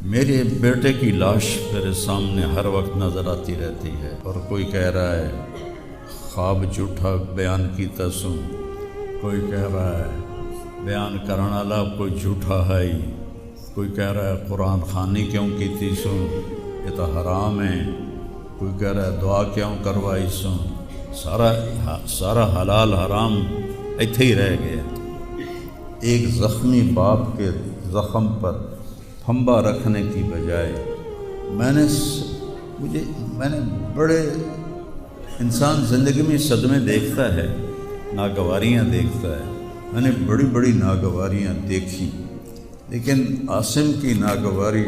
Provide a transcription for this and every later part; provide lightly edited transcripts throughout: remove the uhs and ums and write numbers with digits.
میرے بیٹے کی لاش میرے سامنے ہر وقت نظر آتی رہتی ہے، اور کوئی کہہ رہا ہے خواب جھوٹا بیان کیتا سوں، کوئی کہہ رہا ہے بیان کرنے والا کوئی جھوٹا ہے ہی، کوئی کہہ رہا ہے قرآن خوانی کیوں کیتی سوں، یہ تو حرام ہے، کوئی کہہ رہا ہے دعا کیوں کروائی سوں۔ سارا حلال حرام ایتھے ہی رہ گیا۔ ایک زخمی باپ کے زخم پر پھنبا رکھنے کی بجائے میں نے بڑے انسان زندگی میں صدمے دیکھتا ہے، ناگواریاں دیکھتا ہے، میں نے بڑی بڑی ناگواریاں دیکھی، لیکن عاصم کی ناگواری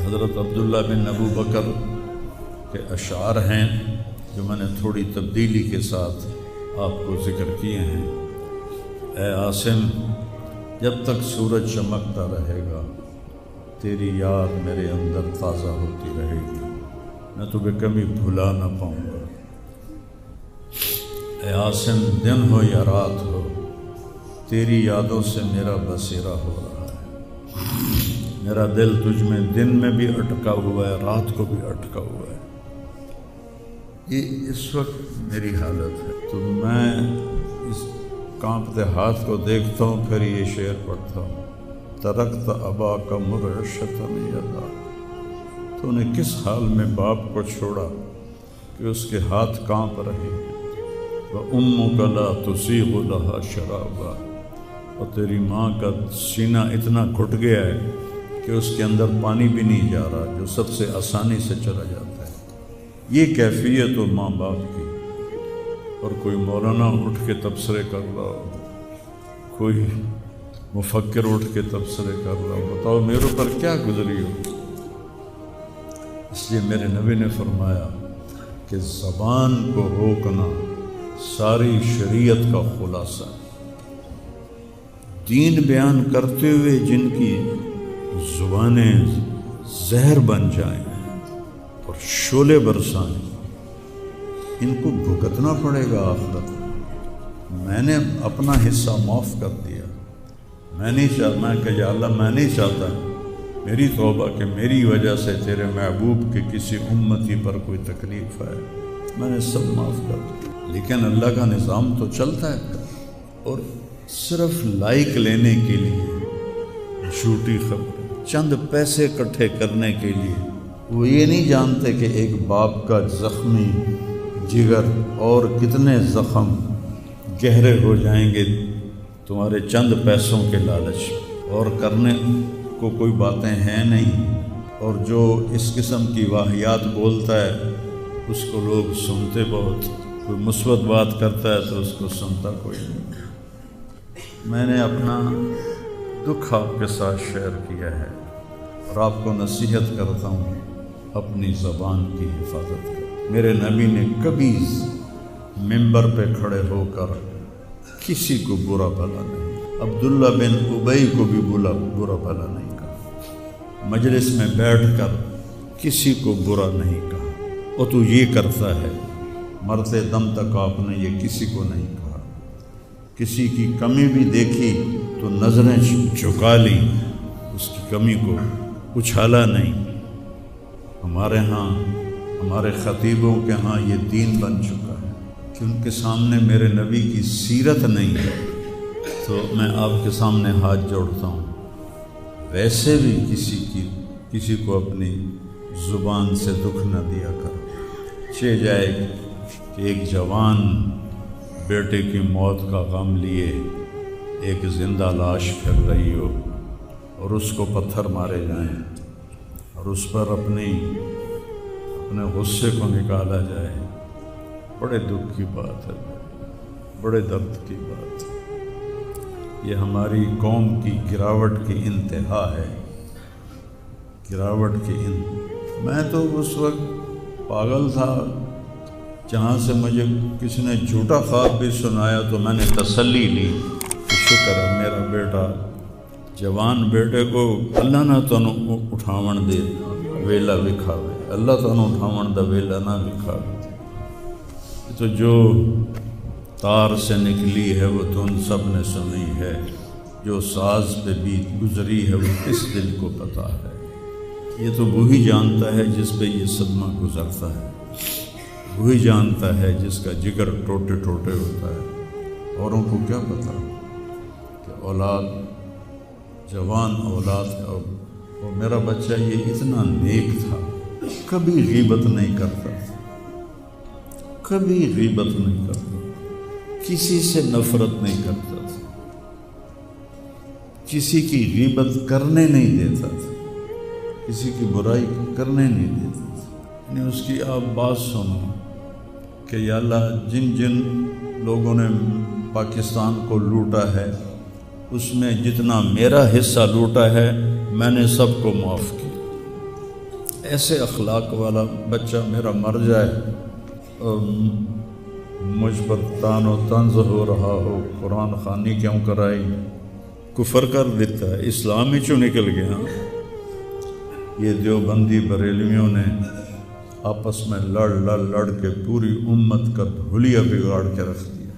حضرت عبداللہ بن ابو بکر کے اشعار ہیں جو میں نے تھوڑی تبدیلی کے ساتھ آپ کو ذکر کیے ہیں۔ اے عاصم، جب تک سورج چمکتا رہے گا تیری یاد میرے اندر تازہ ہوتی رہے گی، میں تمہیں کبھی بھلا نہ پاؤں گا۔ اے عاصم، دن ہو یا رات ہو تیری یادوں سے میرا بسیرا ہو رہا ہے، میرا دل تجھ میں دن میں بھی اٹکا ہوا ہے، رات کو بھی اٹکا ہوا ہے۔ یہ اس وقت میری حالت ہے، تو میں اس کانپتے ہاتھ کو دیکھتا ہوں، پھر یہ شعر پڑھتا ہوں۔ ترکت ابا کا مرشتاً یدا، تو نے کس حال میں باپ کو چھوڑا کہ اس کے ہاتھ کانپ رہے ہیں۔ وَأُمُّكَ لَا تُسِيغُ لَهَا شَرَابًا، اور تیری ماں کا سینہ اتنا گھٹ گیا ہے کہ اس کے اندر پانی بھی نہیں جا رہا، جو سب سے آسانی سے چلا جاتا ہے۔ یہ کیفیت ہو ماں باپ کی، اور کوئی مولانا اٹھ کے تبصرے کر رہا ہو، کوئی مفکر اٹھ کے تبصرے کر رہا ہو، بتاؤ میرے اوپر کیا گزری ہو۔ اس لیے میرے نبی نے فرمایا کہ زبان کو روکنا ساری شریعت کا خلاصہ ہے۔ دین بیان کرتے ہوئے جن کی زبانیں زہر بن جائیں اور شعلے برسائیں، ان کو بھگتنا پڑے گا آخرت میں۔ میں نے اپنا حصہ معاف کر دیا، میں نہیں چاہتا کہ یا اللہ میں نہیں چاہتا، میری توبہ کہ میری وجہ سے تیرے محبوب کے کسی امتی پر کوئی تکلیف ہے، میں نے سب معاف کر دیا۔ لیکن اللہ کا نظام تو چلتا ہے، اور صرف لائک لینے کے لیے جھوٹی خبر، چند پیسے اکٹھے کرنے کے لیے، وہ یہ نہیں جانتے کہ ایک باپ کا زخمی جگر اور کتنے زخم گہرے ہو جائیں گے تمہارے چند پیسوں کے لالچ، اور کرنے کو کوئی باتیں ہیں نہیں، اور جو اس قسم کی واہیات بولتا ہے اس کو لوگ سنتے بہت، کوئی مثبت بات کرتا ہے تو اس کو سنتا کوئی نہیں۔ میں نے اپنا دکھ آپ کے ساتھ شیئر کیا ہے، اور آپ کو نصیحت کرتا ہوں اپنی زبان کی حفاظت کریں۔ میرے نبی نے کبھی ممبر پہ کھڑے ہو کر کسی کو برا بھلا نہیں، عبداللہ بن ابی کو بھی برا بھلا نہیں کہا، مجلس میں بیٹھ کر کسی کو برا نہیں کہا، اور تو یہ کرتا ہے، مرتے دم تک آپ نے یہ کسی کو نہیں کہا۔ کسی کی کمی بھی دیکھی تو نظریں جھکا لی، اس کی کمی کو اچھالا نہیں۔ ہمارے ہاں، ہمارے خطیبوں کے ہاں یہ دین بن چکا ہے کہ ان کے سامنے میرے نبی کی سیرت نہیں ہے، تو میں آپ کے سامنے ہاتھ جوڑتا ہوں، ویسے بھی کسی کو اپنی زبان سے دکھ نہ دیا کر۔ چہ جائے کہ ایک جوان بیٹے کی موت کا غم لیے ایک زندہ لاش پھر رہی ہو، اور اس کو پتھر مارے جائیں، اور اس پر اپنے غصے کو نکالا جائے، بڑے دکھ کی بات ہے، بڑے درد کی بات ہے۔ یہ ہماری قوم کی گراوٹ کی انتہا ہے، گراوٹ کی میں تو اس وقت پاگل تھا، جہاں سے مجھے کسی نے جھوٹا خواب بھی سنایا تو میں نے تسلی لی کہ شکر ہے میرا بیٹا، جوان بیٹے کو اللہ نہ تنوں اٹھاون دے ویلا وکھاوے، اللہ تنوں اٹھاون دا ویلا نہ وکھاوے۔ تو جو تار سے نکلی ہے وہ دھن سب نے سنی ہے، جو ساز پہ بیت گزری ہے وہ کس دل کو پتہ ہے۔ یہ تو وہی جانتا ہے جس پہ یہ صدمہ گزرتا ہے، وہی جانتا ہے جس کا جگر ٹوٹے ٹوٹے ہوتا ہے۔ اوروں کو کیا پتہ کہ اولاد، جوان اولاد کا، وہ میرا بچہ یہ اتنا نیک تھا، کبھی غیبت نہیں کرتا تھا، کبھی غیبت نہیں کرتا، کسی سے نفرت نہیں کرتا تھا، کسی کی غیبت کرنے نہیں دیتا تھا، کسی کی برائی کرنے نہیں دیتا تھا۔ یعنی اس کی آپ بات سنو کہ یا اللہ جن جن لوگوں نے پاکستان کو لوٹا ہے اس میں جتنا میرا حصہ لوٹا ہے میں نے سب کو معاف کیا۔ ایسے اخلاق والا بچہ میرا مر جائے اور مجھ پر تان و طنز ہو رہا ہو، قرآن خوانی کیوں کرائی، کفر کر دیتا ہے، اسلام ہی چوں نکل گیا۔ یہ دیوبندی بریلویوں نے آپس میں لڑ کے پوری امت کا دھولیا بگاڑ کے رکھ دیا۔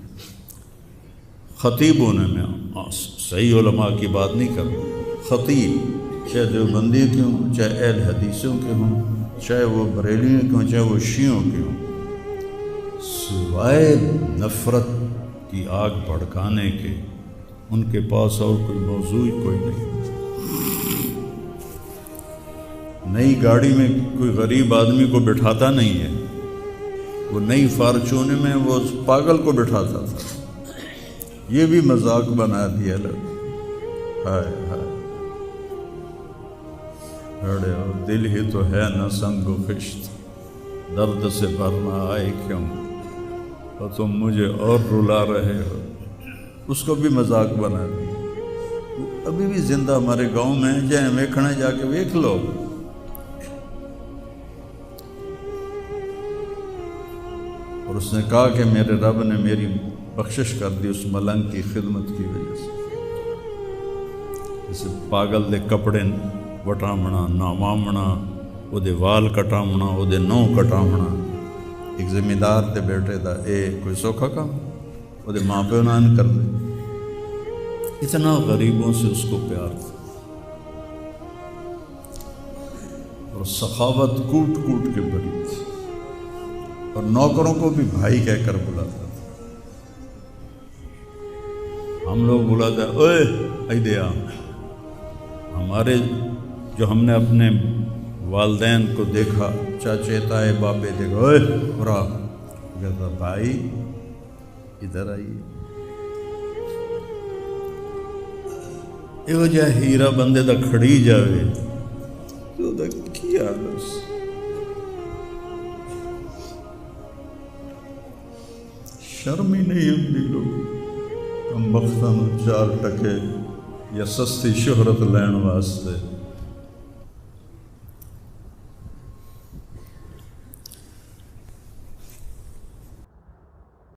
خطیب ہونے میں صحیح علماء کی بات نہیں کرتا، خطیب چاہے دیوبندی کے ہوں، چاہے اہل حدیثوں کے ہوں، چاہے وہ بریلیوں کے ہوں، چاہے وہ شیعوں کے ہوں، سوائے نفرت کی آگ بھڑکانے کے ان کے پاس اور کوئی موضوع کوئی نہیں۔ نئی گاڑی میں کوئی غریب آدمی کو بٹھاتا نہیں ہے، وہ نئی فارچون میں وہ اس پاگل کو بٹھاتا تھا۔ یہ بھی مذاق بنا دیا لوگ۔ ہائے ہائے بڑے اور دل ہی تو ہے نہ سنگ و خشت، درد سے بھرنا آئے کیوں، اور تم مجھے اور رلا رہے ہو۔ اس کو بھی مذاق بنا دیا۔ ابھی بھی زندہ ہمارے گاؤں میں جائیں ویکھنا، جا کے ویکھ لو۔ اور اس نے کہا کہ میرے رب نے میری بخشش کر دی اس ملنگ کی خدمت کی وجہ سے۔ اسے پاگل دے کپڑے وٹامنا، ناوامنا، وہ دے وال کٹامنا، وہ دے نو کٹامنا، ایک زمیندار دے بیٹے دا کوئی سوکھا کام، وہ دے ماں پیو نان کر دے۔ اتنا غریبوں سے اس کو پیار تھا، اور سخاوت کوٹ کوٹ کے بھری تھی، اور نوکروں کو بھی بھائی کہہ کر بلاتا تھا۔ ہم لوگ بلاتے ہیں اوئے ایدیا، ہمارے جو ہم نے اپنے والدین کو دیکھا، چاچے تائے باپے دیکھا، اوئے برا کہتا بھائی ادھر آئیے۔ یہ جا ہیرا بندے دا کھڑی جاوے تو دا کیا بس۔ شرم ہی نہیں آتی لوگ ہم بختاں چار ٹکے یا سستی شہرت لین واسطے